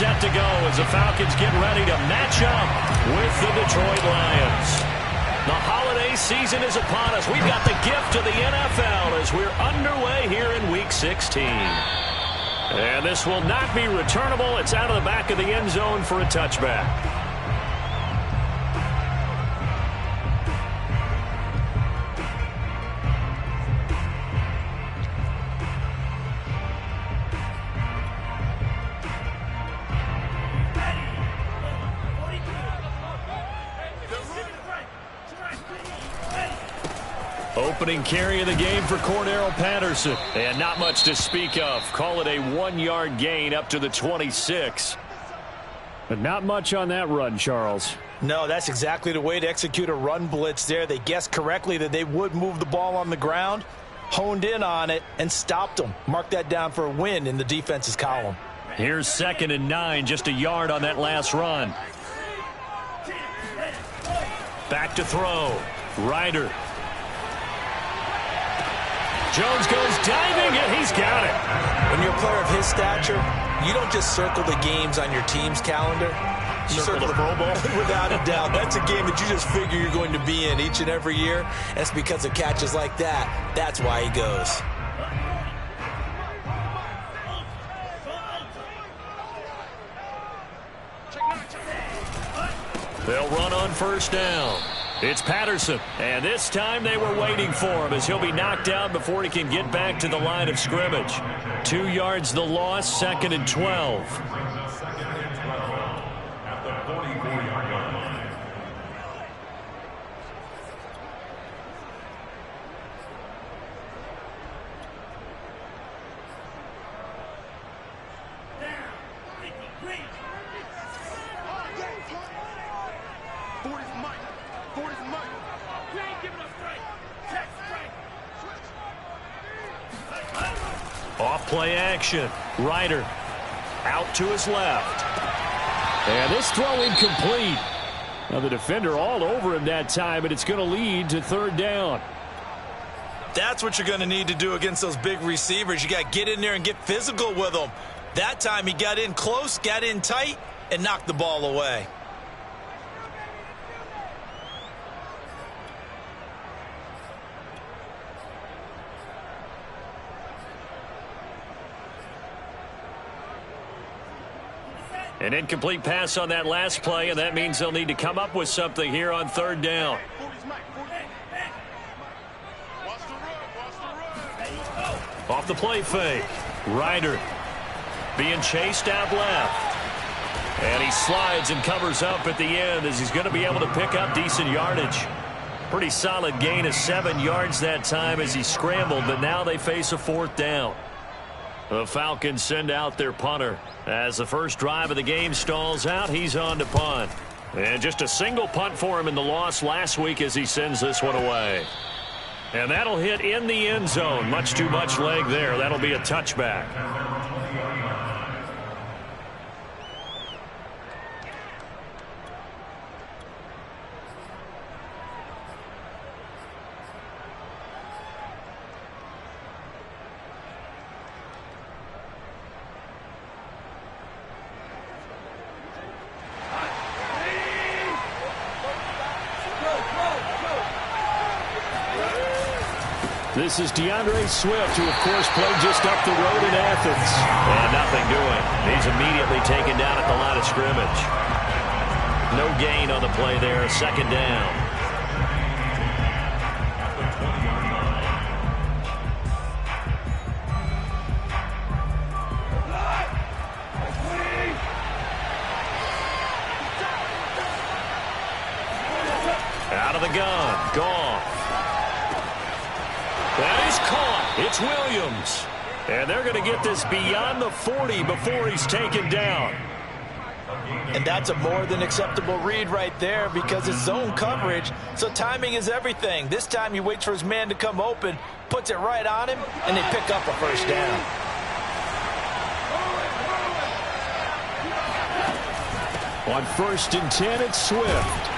set to go as the Falcons get ready to match up with the Detroit Lions. The holiday season is upon us. We've got the gift of the NFL as we're underway here in Week 16. And this will not be returnable. It's out of the back of the end zone for a touchback. Opening carry of the game for Cordero Patterson. And not much to speak of. Call it a 1-yard gain up to the 26. But not much on that run, Charles. No, that's exactly the way to execute a run blitz there. They guessed correctly that they would move the ball on the ground, honed in on it, and stopped them. Mark that down for a win in the defense's column. Here's 2nd and 9, just a yard on that last run. Back to throw. Ryder. Jones goes diving, and he's got it. When you're a player of his stature, you don't just circle the games on your team's calendar. You circle the Pro Bowl. Without a doubt. That's a game that you just figure you're going to be in each and every year. That's because of catches like that. That's why he goes. They'll run on 1st down. It's Patterson, and this time they were waiting for him as he'll be knocked down before he can get back to the line of scrimmage. 2 yards the loss, 2nd and 12. Off-play action. Ryder out to his left. And this throw incomplete. Now the defender all over him that time, and it's going to lead to 3rd down. That's what you're going to need to do against those big receivers. You got to get in there and get physical with them. That time he got in close, got in tight, and knocked the ball away. An incomplete pass on that last play, and that means they'll need to come up with something here on 3rd down. Off the play fake. Ryder being chased out left. And he slides and covers up at the end as he's going to be able to pick up decent yardage. Pretty solid gain of 7 yards that time as he scrambled, but now they face a 4th down. The Falcons send out their punter. As the first drive of the game stalls out, he's on to punt. And just a single punt for him in the loss last week as he sends this one away. And that'll hit in the end zone. Much too much leg there. That'll be a touchback. This is DeAndre Swift, who, of course, played just up the road in Athens. And nothing doing. He's immediately taken down at the line of scrimmage. No gain on the play there. 2nd down. Out of the gun. Gone. That is caught. It's Williams. And they're going to get this beyond the 40 before he's taken down. And that's a more than acceptable read right there because it's zone coverage, so timing is everything. This time he waits for his man to come open, puts it right on him, and they pick up a 1st down. On 1st and 10, it's Swift.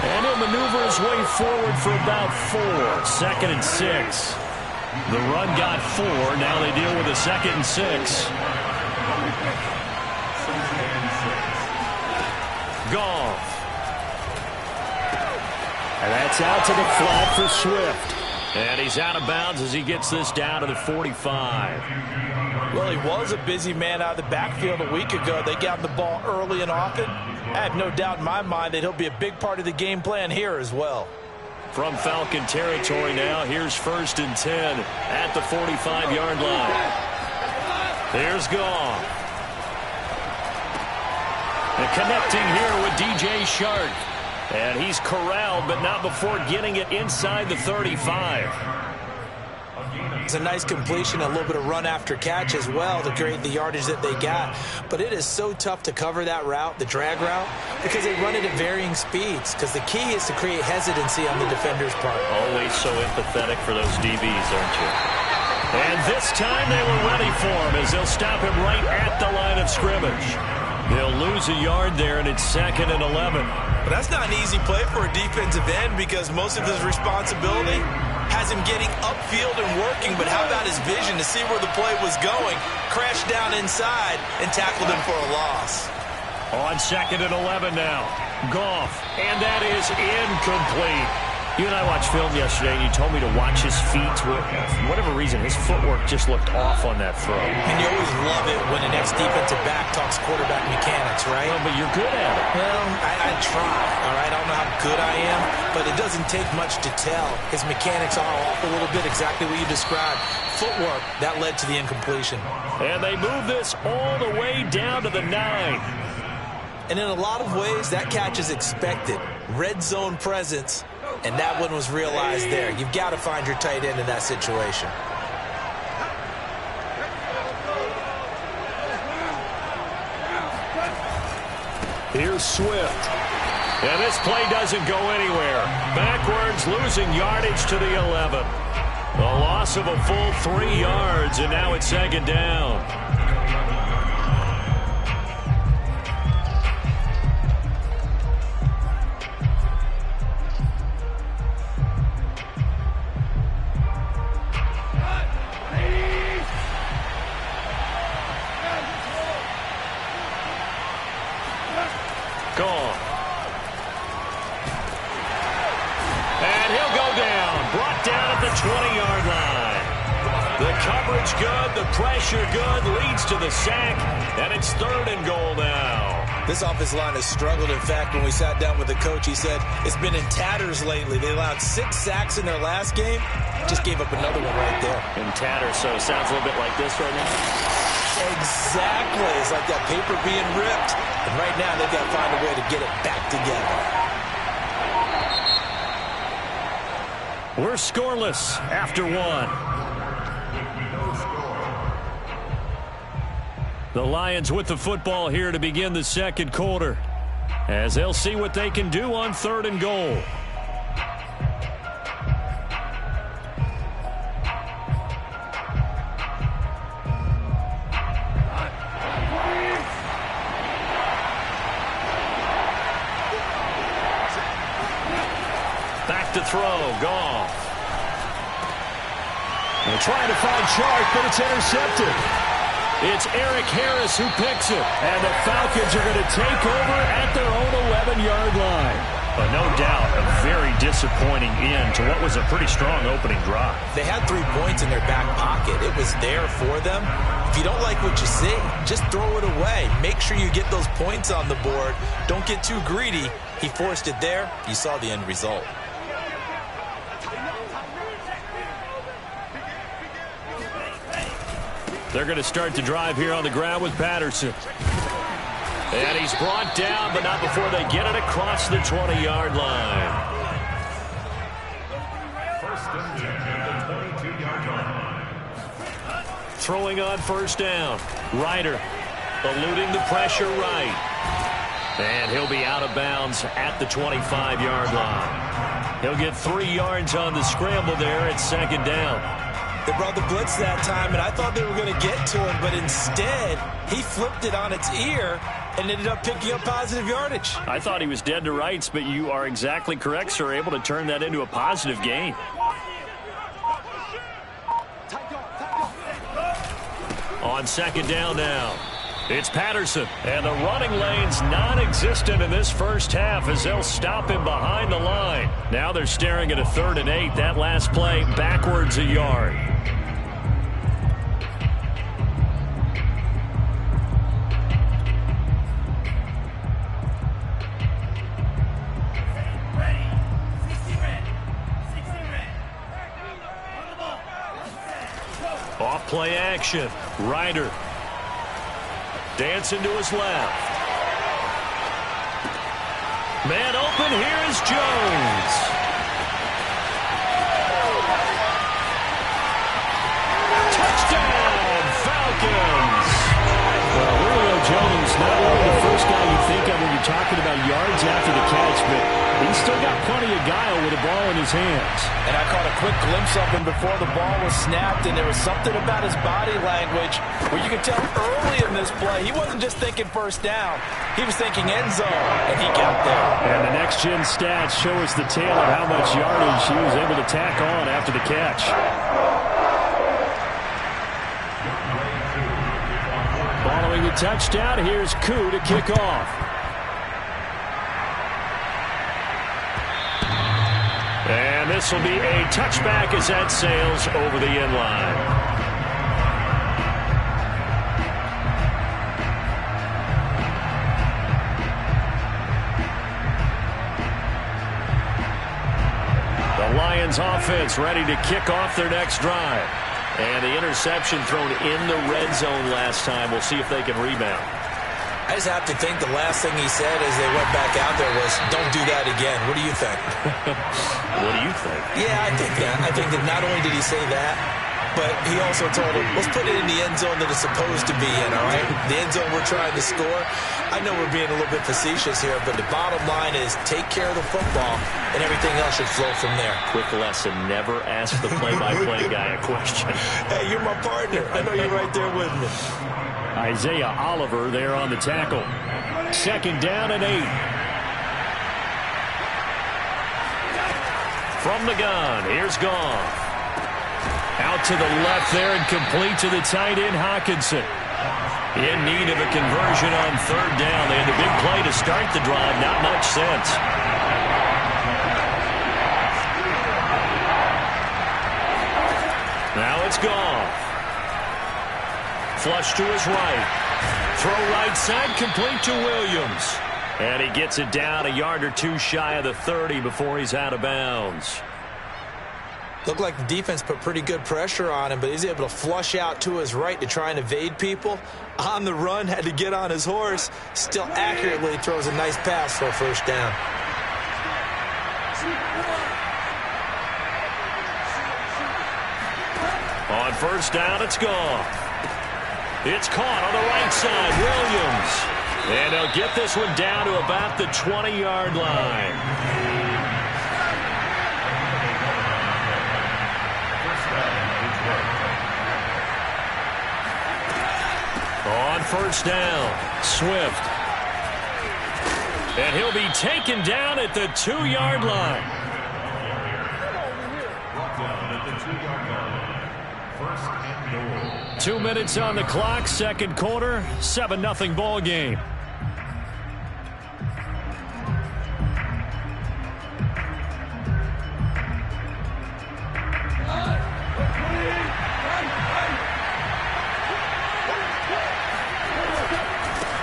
And he'll maneuver his way forward for about 4. 2nd and 6. The run got 4. Now they deal with a 2nd and 6. Goff. And that's out to the flat for Swift. And he's out of bounds as he gets this down to the 45. Well, he was a busy man out of the backfield a week ago. They got him the ball early and often. I have no doubt in my mind that he'll be a big part of the game plan here as well. From Falcon territory now, here's 1st and 10 at the 45-yard line. There's Goff. And connecting here with DJ Shark. And he's corralled, but not before getting it inside the 35. It's a nice completion, a little bit of run after catch as well to create the yardage that they got. But it is so tough to cover that route, the drag route, because they run it at varying speeds. Because the key is to create hesitancy on the defender's part. Always so empathetic for those DBs, aren't you? And this time they were ready for him as they'll stop him right at the line of scrimmage. He'll lose a yard there, and it's 2nd and 11. But that's not an easy play for a defensive end because most of his responsibility has him getting upfield and working. But how about his vision to see where the play was going? Crashed down inside and tackled him for a loss. On 2nd and 11 now. Goff, and that is incomplete. You and I watched film yesterday, and you told me to watch his feet. For whatever reason, his footwork just looked off on that throw. And you always love it when an ex-defensive back talks quarterback mechanics, right? Well, but you're good at it. Well, I try, all right? I don't know how good I am, but it doesn't take much to tell. His mechanics are off a little bit, exactly what you described. Footwork, that led to the incompletion. And they move this all the way down to the 9. And in a lot of ways, that catch is expected. Red zone presence. And that one was realized there. You've got to find your tight end in that situation. Here's Swift. And this play doesn't go anywhere. Backwards, losing yardage to the 11. A loss of a full 3 yards, and now it's 2nd down. Gone. And he'll go down. Brought down at the 20-yard line. The coverage good, the pressure good, leads to the sack, and it's 3rd and goal now. This offensive line has struggled. In fact, when we sat down with the coach, he said it's been in tatters lately. They allowed 6 sacks in their last game. Just gave up another one right there. In tatters, so it sounds a little bit like this right now. Exactly. It's like that paper being ripped. And right now, they've got to find a way to get it back together. We're scoreless after 1. The Lions with the football here to begin the 2nd quarter, as they'll see what they can do on 3rd and goal. Back to throw, Goff. They're trying to find Shark, but it's intercepted. It's Eric Harris who picks it, and the Falcons are going to take over at their own 11-yard line. But no doubt, a very disappointing end to what was a pretty strong opening drive. They had 3 points in their back pocket. It was there for them. If you don't like what you see, just throw it away. Make sure you get those points on the board. Don't get too greedy. He forced it there. You saw the end result. They're going to start the drive here on the ground with Patterson. And he's brought down, but not before they get it across the 20-yard line. Throwing on 1st down. Ryder eluding the pressure right. And he'll be out of bounds at the 25-yard line. He'll get 3 yards on the scramble there at 2nd down. They brought the blitz that time, and I thought they were going to get to him, but instead, he flipped it on its ear and ended up picking up positive yardage. I thought he was dead to rights, but you are exactly correct, sir, able to turn that into a positive gain. On 2nd down now, It's Patterson, and the running lane's non-existent in this first half as they'll stop him behind the line. Now they're staring at a 3rd and 8. That last play backwards a yard. Off play action. Ryder. Dancing to his left. Man open, here is Jones. Touchdown, Falcons. Well, Julio Jones, not only the first guy you think of when you're talking about yards after the catch, but he's still got plenty of guile with the ball in his hands. And I caught a quick glimpse of him before the ball was snapped, and there was something about his body language where you could tell early in this play he wasn't just thinking first down. He was thinking end zone, and he got there. And the next-gen stats show us the tale of how much yardage he was able to tack on after the catch. Following the touchdown, here's Koo to kick off. And this will be a touchback as that sails over the end line. The Lions offense ready to kick off their next drive. And the interception thrown in the red zone last time. We'll see if they can rebound. I just have to think the last thing he said as they went back out there was, don't do that again. What do you think? What do you think? Yeah, I think that. I think that not only did he say that, but he also told him, let's put it in the end zone that it's supposed to be in, all right? The end zone we're trying to score. I know we're being a little bit facetious here, but the bottom line is take care of the football, and everything else should flow from there. Quick lesson, never ask the play-by-play guy a question. Hey, you're my partner. I know you're right there with me. Isaiah Oliver there on the tackle. 2nd down and 8. From the gun, here's Goff. Out to the left there and complete to the tight end, Hockenson. In need of a conversion on 3rd down. They had the big play to start the drive. Not much sense. Now it's Goff. Flush to his right. Throw right side, complete to Williams. And he gets it down a yard or two shy of the 30 before he's out of bounds. Looked like the defense put pretty good pressure on him, but he's able to flush out to his right to try and evade people. On the run, had to get on his horse. Still accurately throws a nice pass for a 1st down. On 1st down, it's Goff. It's caught on the right side, Williams. And they'll get this one down to about the 20-yard line. On 1st down, Swift. And he'll be taken down at the 2-yard line. 2 minutes on the clock, 2nd quarter, 7-0 ball game.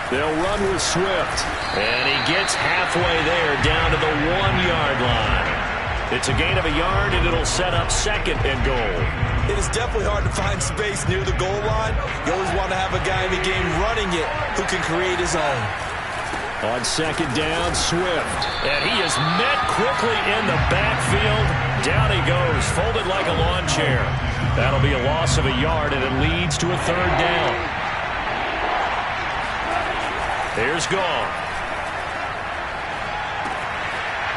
They'll run with Swift. And he gets halfway there, down to the 1-yard line. It's a gain of a yard, and it'll set up 2nd and goal. It is definitely hard to find space near the goal line. You always want to have a guy in the game running it who can create his own. On 2nd down, Swift. And he is met quickly in the backfield. Down he goes, folded like a lawn chair. That'll be a loss of a yard, and it leads to a 3rd down. Here's Goff.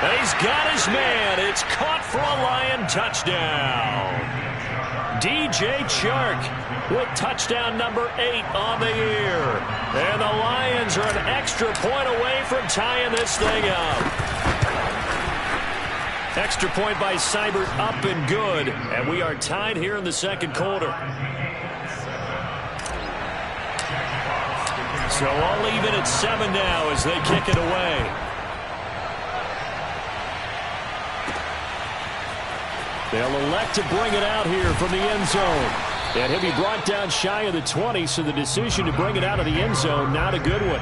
And he's got his man. It's caught for a Lion touchdown. DJ Chark with touchdown number 8 on the year. And the Lions are an extra point away from tying this thing up. Extra point by Seibert, up and good. And we are tied here in the 2nd quarter. So all even at 7 now as they kick it away. They'll elect to bring it out here from the end zone. And he'll be brought down shy of the 20, so the decision to bring it out of the end zone, not a good one.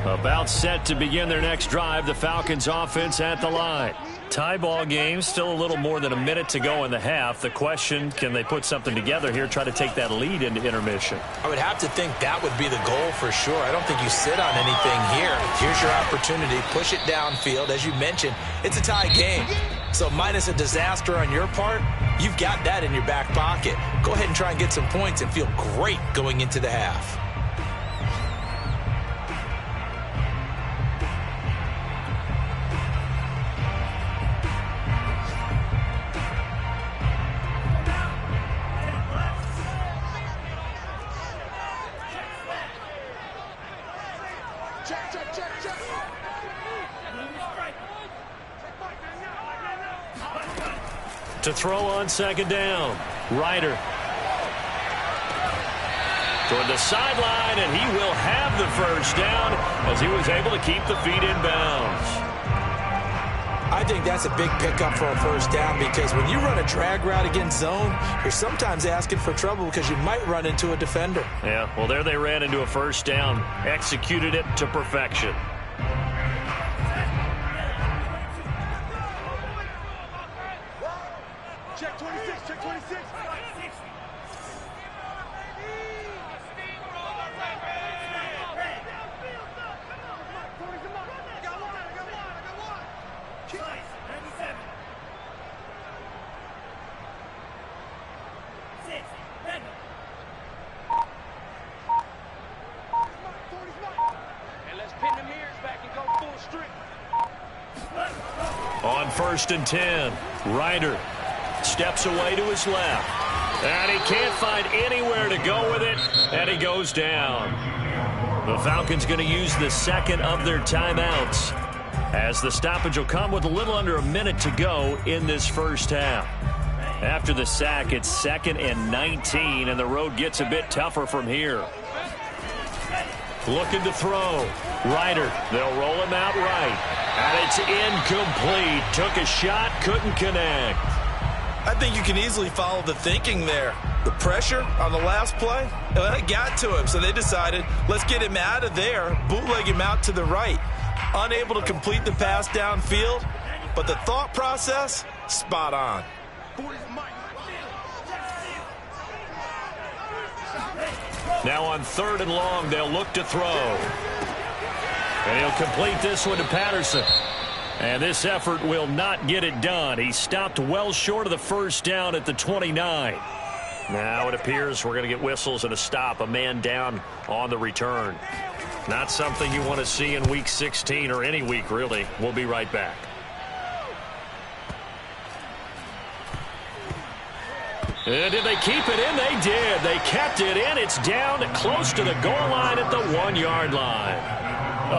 About set to begin their next drive, the Falcons offense at the line. Tie ball game, still a little more than a minute to go in the half. The question, can they put something together here, try to take that lead into intermission? I would have to think that would be the goal for sure. I don't think you sit on anything here. Here's your opportunity. Push it downfield. As you mentioned, it's a tie game. So minus a disaster on your part, you've got that in your back pocket. Go ahead and try and get some points and feel great going into the half. To throw on second down, Ryder. Toward the sideline, and he will have the first down as he was able to keep the feet in bounds. I think that's a big pickup for a first down because when you run a drag route against zone, you're sometimes asking for trouble because you might run into a defender. Yeah, well, there they ran into a first down, executed it to perfection. Check 26, check 26. On 1st and 10, Ryder steps away to his left. And he can't find anywhere to go with it, and he goes down. The Falcons going to use the second of their timeouts as the stoppage will come with a little under a minute to go in this first half. After the sack, it's 2nd and 19, and the road gets a bit tougher from here. Looking to throw. Ryder, they'll roll him out right. And it's incomplete. Took a shot, couldn't connect. I think you can easily follow the thinking there. The pressure on the last play, well, it got to him, so they decided, let's get him out of there, bootleg him out to the right. Unable to complete the pass downfield, but the thought process, spot on. Now on 3rd and long, they'll look to throw. And he'll complete this one to Patterson. And this effort will not get it done. He stopped well short of the first down at the 29. Now it appears we're going to get whistles and a stop. A man down on the return. Not something you want to see in Week 16 or any week, really. We'll be right back. And did they keep it in? They did. They kept it in. It's down close to the goal line at the 1-yard line.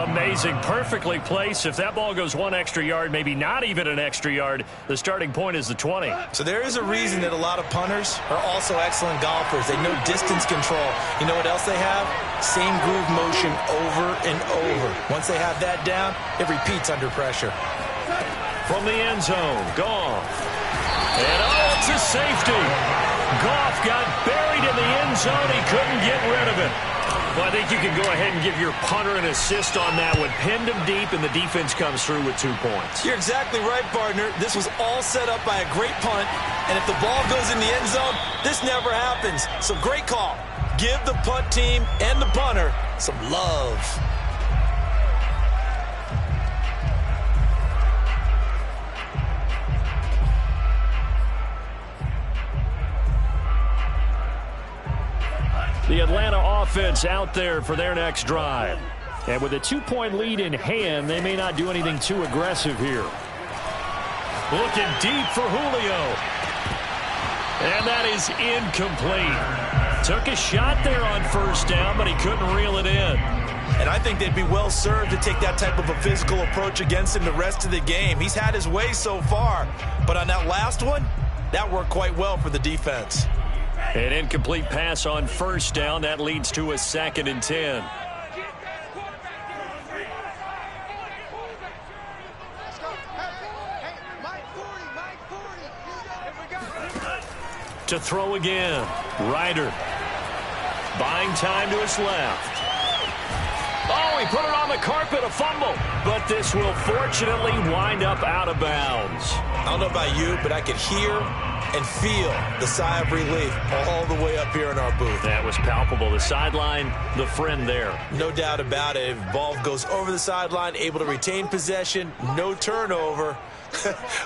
Amazing. Perfectly placed. If that ball goes 1 extra yard, maybe not even an extra yard, the starting point is the 20. So there is a reason that a lot of punters are also excellent golfers. They know distance control. You know what else they have? Same groove motion over and over. Once they have that down, it repeats under pressure. From the end zone, Goff. And oh, it's a safety. Goff got buried in the end zone. He couldn't get rid of it. Well, I think you can go ahead and give your punter an assist on that one. Pinned him deep, and the defense comes through with 2 points. You're exactly right, partner. This was all set up by a great punt, and if the ball goes in the end zone, this never happens. So great call. Give the punt team and the punter some love. The Atlanta offense out there for their next drive. And with a 2-point lead in hand, they may not do anything too aggressive here. Looking deep for Julio. And that is incomplete. Took a shot there on first down, but he couldn't reel it in. And I think they'd be well served to take that type of a physical approach against him the rest of the game. He's had his way so far. But on that last one, That worked quite well for the defense. An incomplete pass on first down. That leads to a 2nd and 10. To throw again. Ryder. Buying time to his left. Oh, he put it on the carpet, a fumble. But this will fortunately wind up out of bounds. I don't know about you, but I could hear and feel the sigh of relief all the way up here in our booth. That was palpable. The sideline, the friend there. No doubt about it. Ball goes over the sideline, able to retain possession, no turnover.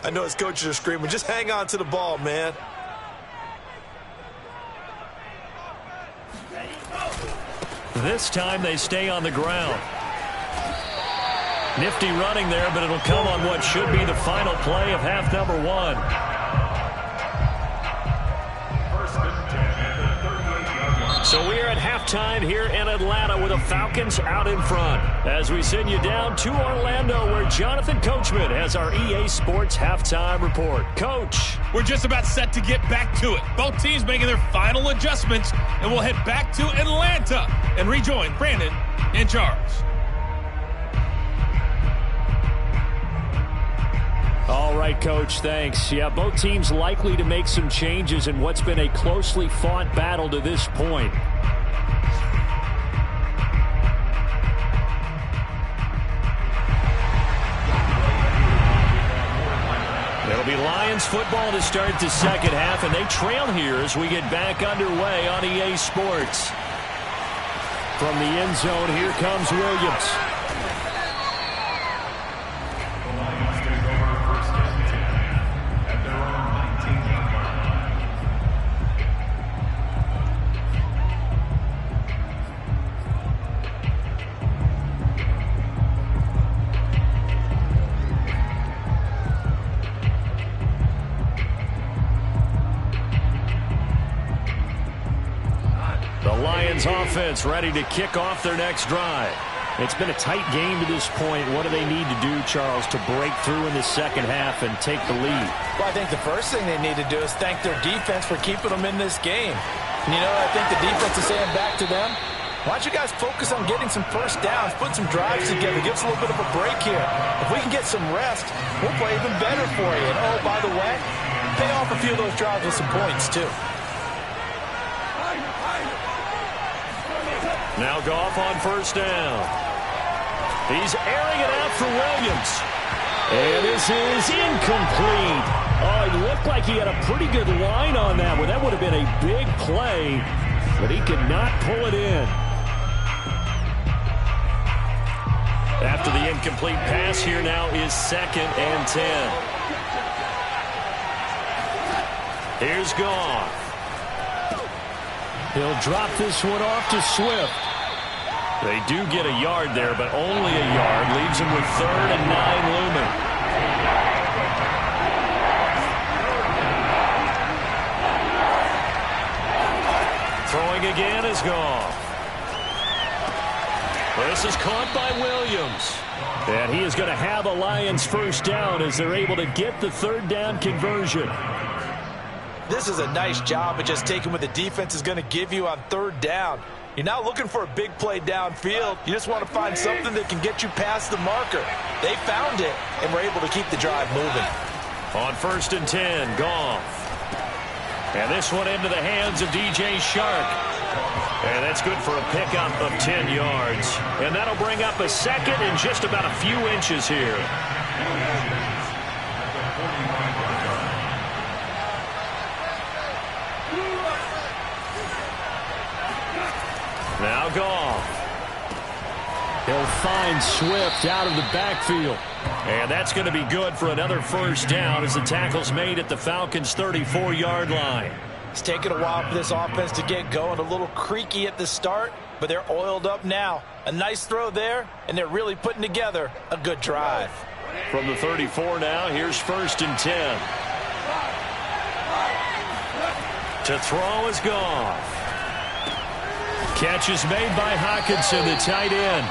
I know his coaches are screaming, just hang on to the ball, man. This time they stay on the ground. Nifty running there, but it'll come on what should be the final play of half number 1. So we are at halftime here in Atlanta with the Falcons out in front. As we send you down to Orlando, where Jonathan Coachman has our EA Sports halftime report. Coach. We're just about set to get back to it. Both teams making their final adjustments, and we'll head back to Atlanta and rejoin Brandon and Charles. All right, Coach, thanks. Yeah, both teams likely to make some changes in what's been a closely fought battle to this point. It'll be Lions football to start the second half, and they trail here as we get back underway on EA Sports. From the end zone, here comes Williams. Offense ready to kick off their next drive. It's been a tight game to this point. What do they need to do, Charles, to break through in the second half and take the lead? Well, I think the first thing they need to do is thank their defense for keeping them in this game. And you know, I think the defense is saying back to them, why don't you guys focus on getting some first downs, put some drives together, give us a little bit of a break here. If we can get some rest, we'll play even better for you. And oh, by the way, pay off a few of those drives with some points, too. Now Goff on first down. He's airing it out for Williams. And this is incomplete. Oh, it looked like he had a pretty good line on that one. That would have been a big play, but he could not pull it in. After the incomplete pass, here now is 2nd and 10. Here's Goff. He'll drop this one off to Swift. They do get a yard there, but only a yard. Leaves them with 3rd and 9 looming. Throwing again is Goff. This is caught by Williams. And he is going to have a Lions first down as they're able to get the 3rd down conversion. This is a nice job of just taking what the defense is going to give you on 3rd down. You're not looking for a big play downfield. You just want to find something that can get you past the marker. They found it and were able to keep the drive moving. On 1st and 10, Goff. And this one into the hands of DJ Shark. And that's good for a pickup of 10 yards. And that'll bring up a 2nd and just about a few inches here. Now Goff. He'll find Swift out of the backfield. And that's going to be good for another first down as the tackle's made at the Falcons' 34-yard line. It's taken a while for this offense to get going. A little creaky at the start, but they're oiled up now. A nice throw there, and they're really putting together a good drive. From the 34 now, here's 1st and 10. To throw is Goff. Catch is made by Hockenson, the tight end.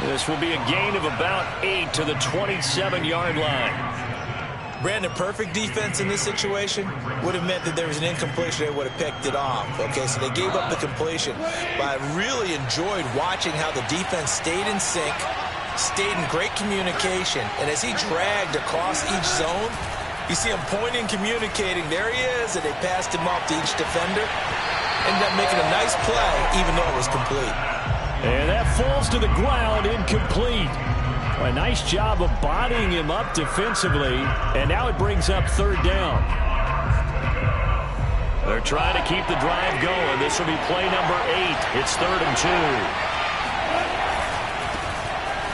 This will be a gain of about 8 to the 27-yard line. Brandon, perfect defense in this situation would have meant that there was an incompletion. They would have picked it off. Okay, so they gave up the completion. But I really enjoyed watching how the defense stayed in sync, stayed in great communication. And as he dragged across each zone, you see him pointing, communicating. There he is, and they passed him off to each defender. Ended up making a nice play, even though it was complete. And that falls to the ground, incomplete. A nice job of bodying him up defensively, and now it brings up third down. They're trying to keep the drive going. This will be play number 8. It's 3rd and 2.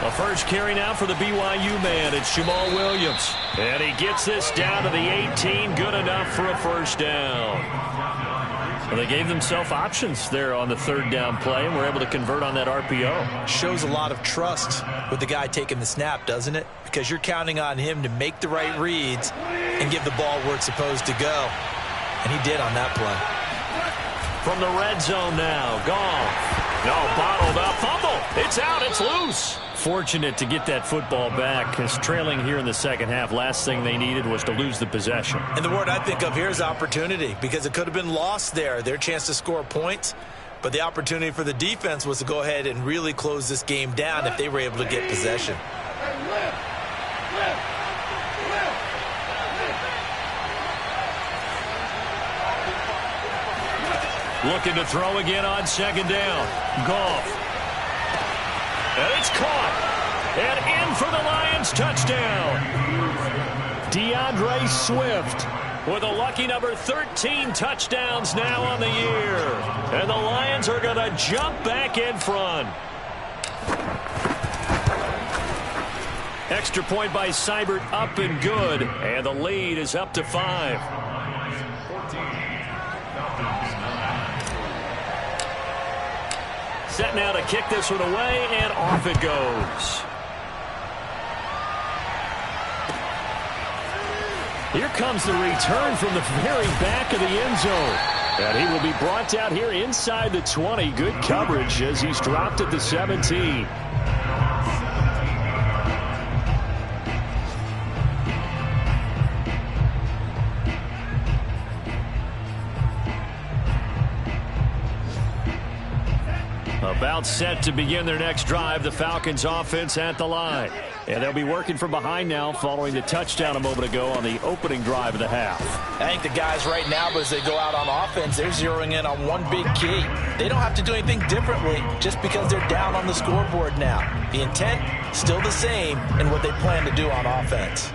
The first carry now for the BYU man. It's Jamal Williams. And he gets this down to the 18. Good enough for a first down. Well, they gave themselves options there on the third down play and were able to convert on that RPO. Shows a lot of trust with the guy taking the snap, doesn't it? Because you're counting on him to make the right reads and give the ball where it's supposed to go. And he did on that play. From the red zone now, Goff. No, bottled up, fumble. It's out, it's loose. Fortunate to get that football back, because trailing here in the second half, last thing they needed was to lose the possession. And the word I think of here is opportunity, because it could have been lost there, their chance to score points. But the opportunity for the defense was to go ahead and really close this game down if they were able to get possession. Looking to throw again on second down. Goff. And it's caught. And in for the Lions, touchdown. DeAndre Swift with a lucky number 13 touchdowns now on the year. And the Lions are going to jump back in front. Extra point by Seibert, up and good. And the lead is up to 5. Set now to kick this one away, and off it goes. Here comes the return from the very back of the end zone. And he will be brought out here inside the 20. Good coverage as he's dropped at the 17. About set to begin their next drive, the Falcons offense at the line. And they'll be working from behind now following the touchdown a moment ago on the opening drive of the half. I think the guys right now, as they go out on offense, they're zeroing in on one big key. They don't have to do anything differently just because they're down on the scoreboard now. The intent, still the same in what they plan to do on offense.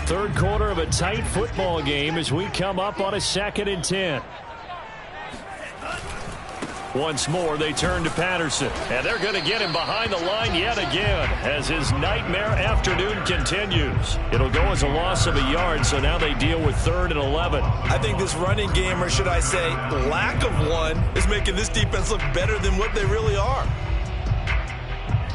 Third quarter of a tight football game as we come up on a 2nd and 10. Once more, they turn to Patterson. And they're going to get him behind the line yet again as his nightmare afternoon continues. It'll go as a loss of a yard, so now they deal with 3rd and 11. I think this running game, or should I say lack of one, is making this defense look better than what they really are.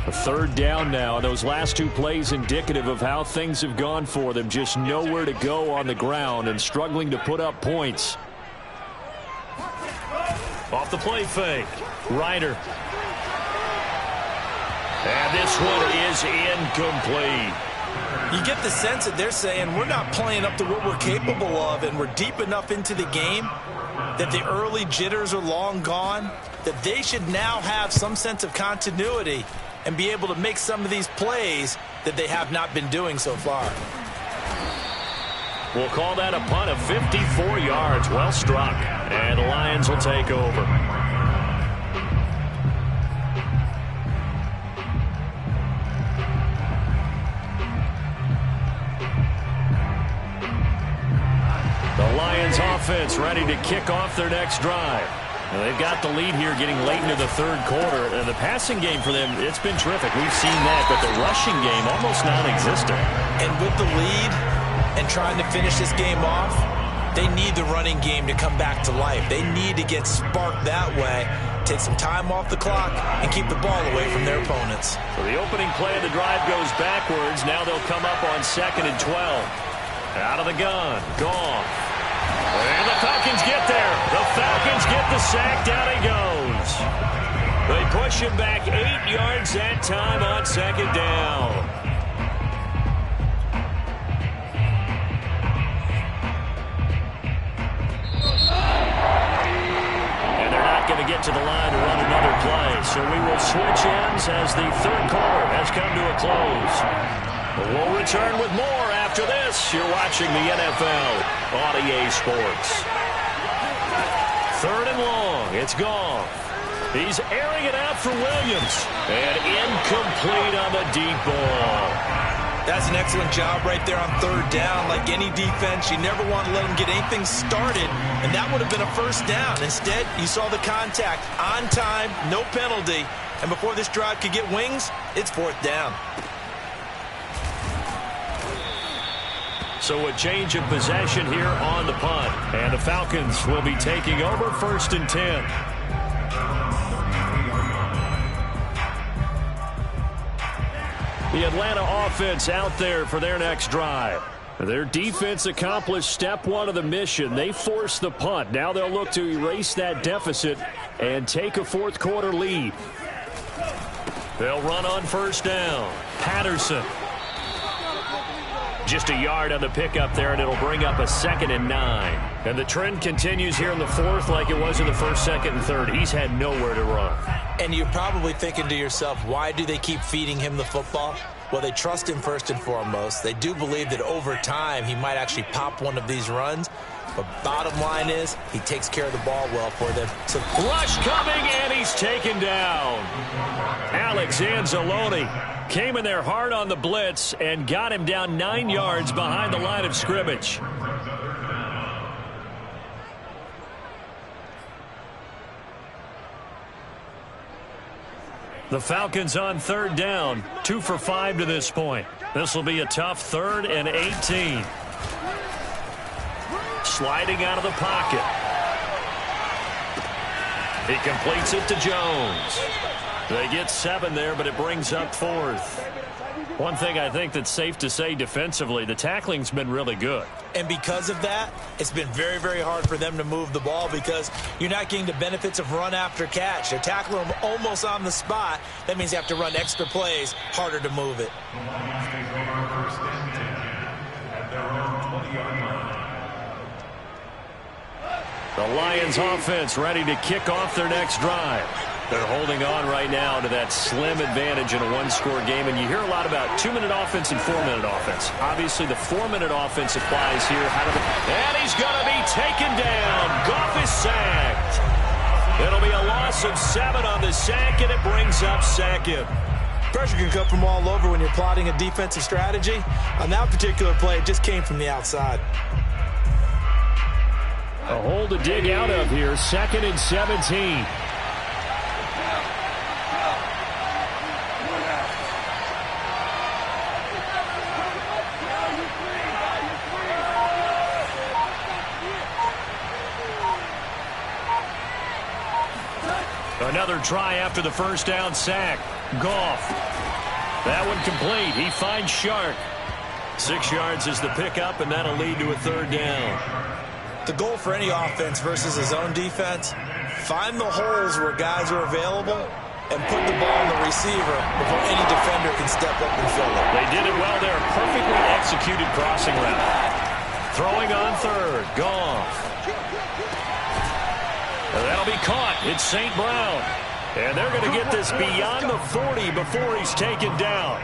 A 3rd down now. Those last 2 plays indicative of how things have gone for them. Just nowhere to go on the ground and struggling to put up points. Off the play fake. Ryder. And this one is incomplete. You get the sense that they're saying we're not playing up to what we're capable of, and we're deep enough into the game that the early jitters are long gone, that they should now have some sense of continuity and be able to make some of these plays that they have not been doing so far. We'll call that a punt of 54 yards. Well struck. And the Lions will take over. The Lions offense ready to kick off their next drive. Now they've got the lead here getting late into the 3rd quarter. And the passing game for them, it's been terrific. We've seen that, but the rushing game almost non-existent. And with the lead and trying to finish this game off, they need the running game to come back to life. They need to get sparked that way, take some time off the clock, and keep the ball away from their opponents. So the opening play of the drive goes backwards. Now they'll come up on 2nd and 12. Out of the gun. Gone. And the Falcons get there. The Falcons get the sack. Down he goes. They push him back 8 yards that time on 2nd down. to get to the line to run another play. So we will switch ends as the third quarter has come to a close. But we'll return with more after this. You're watching the NFL on EA Sports. Third and long. It's Goff. He's airing it out for Williams. And incomplete on the deep ball. That's an excellent job right there on third down. Like any defense, you never want to let them get anything started, and that would have been a first down. Instead, you saw the contact on time, no penalty, and before this drive could get wings, it's fourth down. So a change of possession here on the punt, and the Falcons will be taking over 1st and 10. The Atlanta offense out there for their next drive. Their defense accomplished step one of the mission. They forced the punt. Now they'll look to erase that deficit and take a fourth quarter lead. They'll run on first down. Patterson. Just a yard on the pickup there, and it'll bring up a 2nd and 9. And the trend continues here in the fourth like it was in the first, second, and third. He's had nowhere to run. And you're probably thinking to yourself, why do they keep feeding him the football? Well, they trust him first and foremost. They do believe that over time he might actually pop one of these runs. But bottom line is he takes care of the ball well for them. So rush coming, and he's taken down. Alex Anzalone came in there hard on the blitz and got him down 9 yards behind the line of scrimmage. The Falcons on third down, 2 for 5 to this point. This will be a tough 3rd and 18. Sliding out of the pocket. He completes it to Jones. They get 7 there, but it brings up 4th. One thing I think that's safe to say defensively, the tackling's been really good. And because of that, it's been very, very hard for them to move the ball because you're not getting the benefits of run after catch. They're tackling them almost on the spot. That means you have to run extra plays, harder to move it. The Lions offense ready to kick off their next drive. They're holding on right now to that slim advantage in a one-score game, and you hear a lot about 2-minute offense and 4-minute offense. Obviously, the 4-minute offense applies here. And he's going to be taken down. Goff is sacked. It'll be a loss of 7 on the sack, and it brings up 2nd. Pressure can come from all over when you're plotting a defensive strategy. On that particular play, it just came from the outside. A hole to dig out of here, 2nd and 17. Another try after the first down sack. Goff. That one complete. He finds Shark. 6 yards is the pickup, and that'll lead to a 3rd down. The goal for any offense versus his own defense, find the holes where guys are available and put the ball on the receiver before any defender can step up and fill it. They did it well there. Perfectly executed crossing route. Throwing on 3rd. Goff. That'll be caught. It's St. Brown. And they're going to get this beyond the 40 before he's taken down.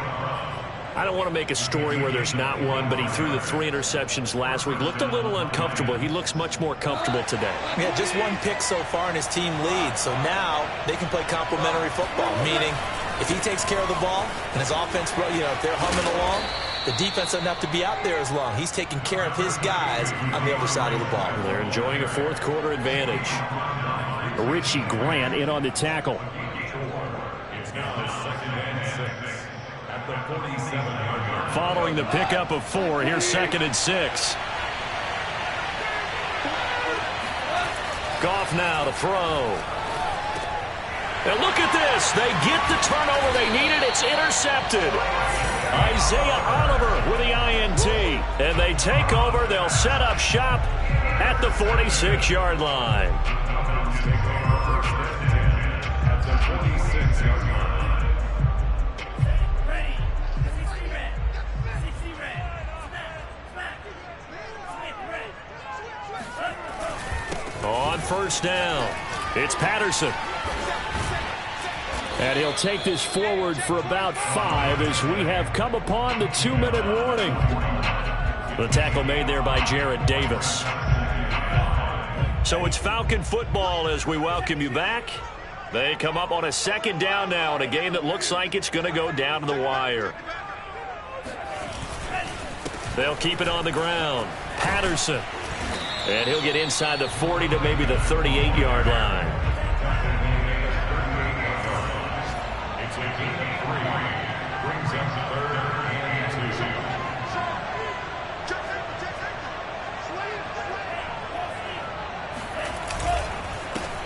I don't want to make a story where there's not one, but he threw the 3 interceptions last week. Looked a little uncomfortable. He looks much more comfortable today. Yeah, just 1 pick so far, and his team leads. So now they can play complementary football, meaning if he takes care of the ball and his offense, if they're humming along, the defense doesn't have to be out there as long. He's taking care of his guys on the other side of the ball. They're enjoying a fourth quarter advantage. Richie Grant in on the tackle. It's now 2nd and 6 at the 47-yard line. Following the pickup of 4, here's 2nd and 6. Goff now to throw. And look at this. They get the turnover they needed. It's intercepted. Isaiah Oliver with the INT. And they take over. They'll set up shop at the 46-yard line. At the 46-yard line. On first down, It's Patterson. And he'll take this forward for about 5 as we have come upon the 2-minute warning. The tackle made there by Jarrett Davis. So it's Falcon football as we welcome you back. They come up on a 2nd down now in a game that looks like it's going to go down to the wire. They'll keep it on the ground. Patterson. And he'll get inside the 40 to maybe the 38-yard line.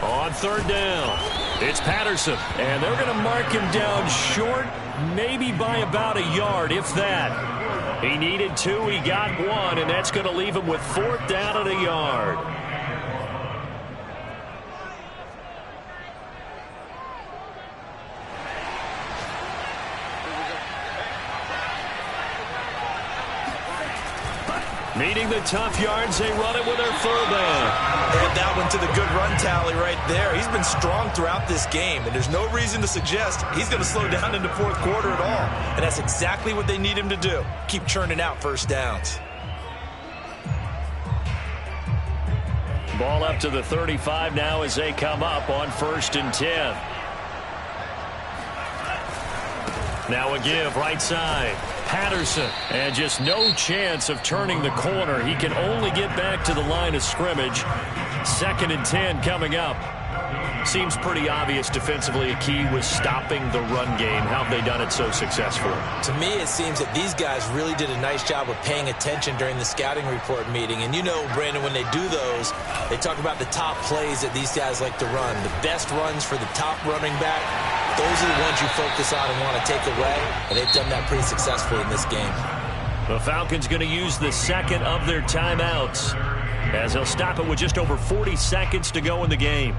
On 3rd down, it's Patterson. And they're going to mark him down short, maybe by about a yard, if that. He needed 2, he got 1, and that's going to leave him with 4th down and a yard. Needing the tough yards, they run it with their fullback. Add that one to the good run tally right there. He's been strong throughout this game, and there's no reason to suggest he's going to slow down in the 4th quarter at all. And that's exactly what they need him to do. Keep churning out first downs. Ball up to the 35 now as they come up on 1st and 10. Now a give right side. Patterson, and just no chance of turning the corner. He can only get back to the line of scrimmage. 2nd and 10 coming up. Seems pretty obvious defensively a key was stopping the run game. How have they done it so successfully? To me, it seems that these guys really did a nice job of paying attention during the scouting report meeting. And you know, Brandon, when they do those, they talk about the top plays that these guys like to run. The best runs for the top running back, those are the ones you focus on and want to take away. And they've done that pretty successfully in this game. The Falcons going to use the 2nd of their timeouts as they'll stop it with just over 40 seconds to go in the game.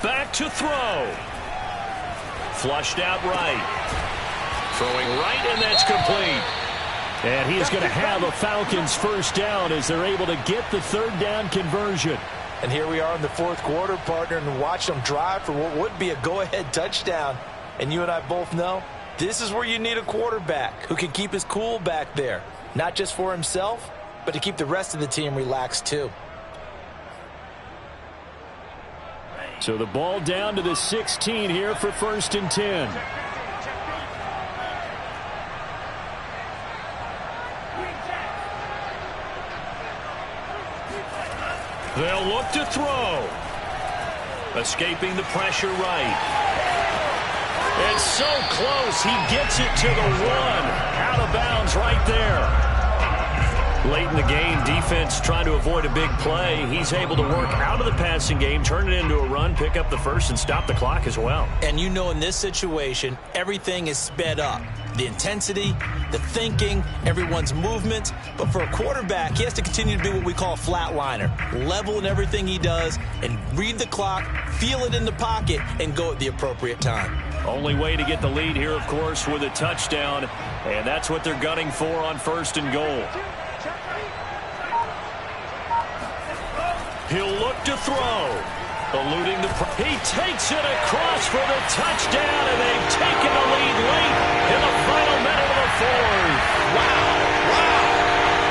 Back to throw. Flushed out right. Throwing right, and that's complete. And he is going to have a Falcons 1st down as they're able to get the 3rd down conversion. And here we are in the 4th quarter, partner, and watch them drive for what would be a go-ahead touchdown. And you and I both know this is where you need a quarterback who can keep his cool back there. Not just for himself, but to keep the rest of the team relaxed too. So the ball down to the 16 here for 1st and 10. They'll look to throw. Escaping the pressure right. It's so close. He gets it to the 1. Out of bounds right there. Late in the game, defense trying to avoid a big play. He's able to work out of the passing game, turn it into a run, pick up the 1st, and stop the clock as well. And you know in this situation, everything is sped up. The intensity, the thinking, everyone's movement. But for a quarterback, he has to continue to do what we call a flatliner. Level in everything he does and read the clock, feel it in the pocket, and go at the appropriate time. Only way to get the lead here, of course, with a touchdown. And that's what they're gunning for on 1st and goal. He'll look to throw. Eluding the... He takes it across for the touchdown, and they've taken the lead late in the final minute of the 4th. Wow.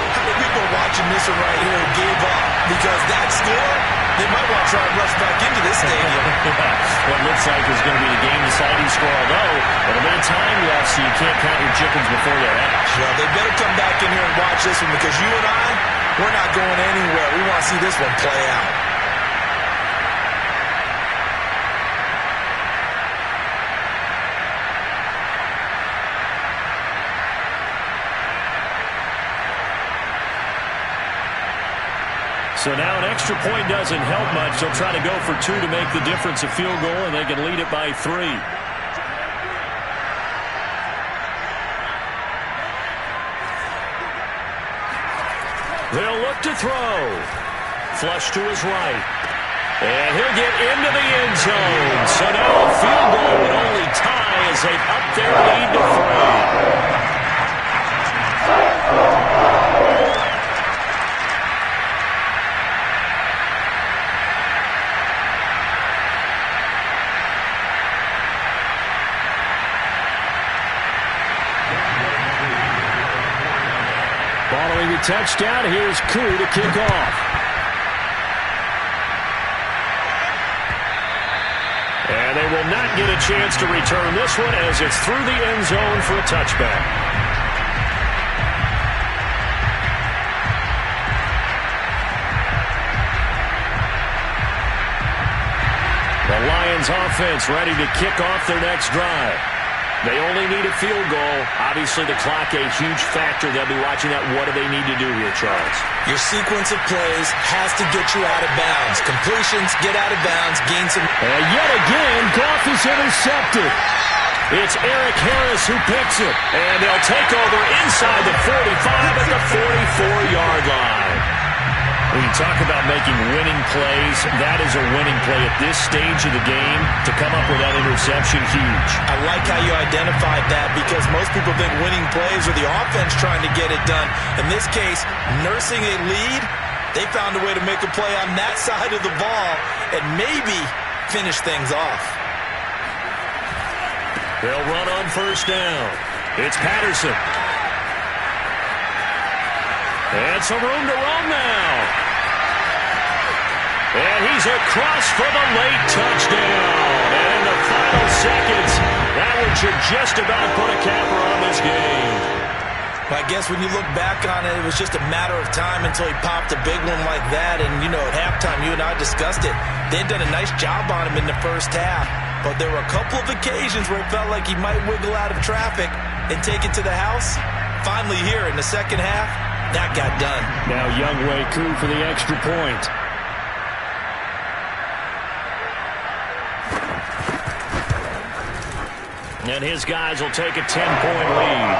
How many people are watching this one right here and gave up? Because that score, they might want to try and rush back into this stadium. What looks like is going to be the game-deciding score, although a little bit of time left, so you can't count your chickens before they hatch. Well, they better come back in here and watch this one, because you and I, we're not going anywhere. We want to see this one play out. So now an extra point doesn't help much. They'll try to go for 2 to make the difference a field goal, and they can lead it by 3. They'll look to throw. Flush to his right. And he'll get into the end zone. So now a field goal would only tie as they up their lead to 3. Following the touchdown, here's Koo to kick off. And they will not get a chance to return this one as it's through the end zone for a touchback. The Lions offense ready to kick off their next drive. They only need a field goal. Obviously, the clock a huge factor. They'll be watching that. What do they need to do here, Charles? Your sequence of plays has to get you out of bounds. Completions, get out of bounds, gain some... And yet again, Goff is intercepted. It's Eric Harris who picks it. And they'll take over inside the 45 at the 44-yard line. When you talk about making winning plays, that is a winning play at this stage of the game. To come up with that interception, huge. I like how you identified that because most people think winning plays are the offense trying to get it done. In this case, nursing a lead, they found a way to make a play on that side of the ball and maybe finish things off. They'll run on first down. It's Patterson. And some room to roam now. And he's across for the late touchdown. And the final seconds, that one should just about put a capper on this game. I guess when you look back on it, it was just a matter of time until he popped a big one like that. And, you know, at halftime, you and I discussed it. They had done a nice job on him in the first half. But there were a couple of occasions where it felt like he might wiggle out of traffic and take it to the house. Finally here in the second half, that got done. Now Younghoe Koo for the extra point. And his guys will take a 10-point lead.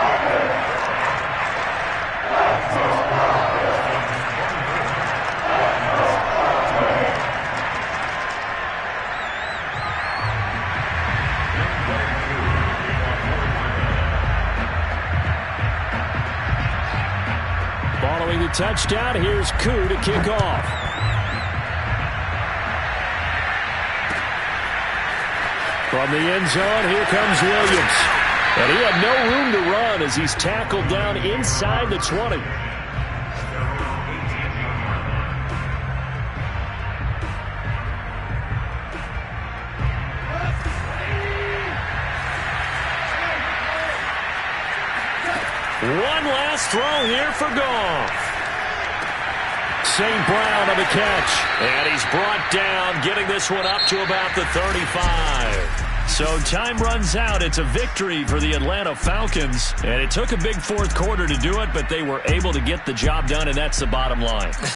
Following the touchdown, here's Koo to kick off. From the end zone, here comes Williams. And he had no room to run as he's tackled down inside the 20. One last throw here for Goff. St. Brown on the catch. And he's brought down, getting this one up to about the 35. So time runs out. It's a victory for the Atlanta Falcons. And it took a big fourth quarter to do it, but they were able to get the job done, and that's the bottom line.